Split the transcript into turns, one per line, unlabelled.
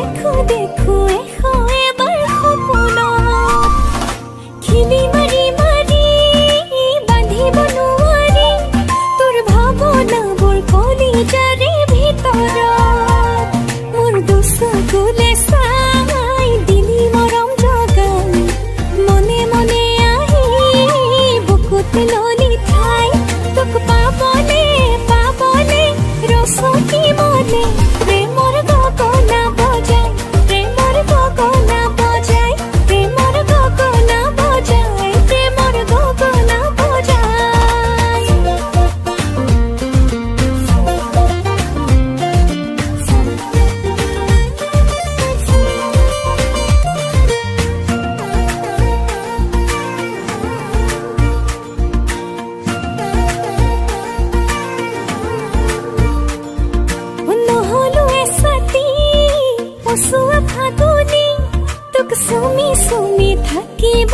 দেখো দেখো এখো এবার সপোনত খিলি মাৰি মাৰি বান্ধিব নোৱাৰি তোৰ ভাৱনাবোৰ কলিজাৰে ভিতৰত মোৰ দুচকুলে চাই দিলি মৰম জগাই মনে মনে আহি বুকুত ললি ঠাই তোক পাবনে পাবনে ৰচকি মনে প্ৰেমৰ গগনা বজাই প্ৰেমৰ গগনা বজাই প্ৰেমৰ গগনা বজাই প্ৰেমৰ গগনা বজাই নহলো এছাতি পচোৱা ফাগুনি তোক চুমি চুমি থাকিব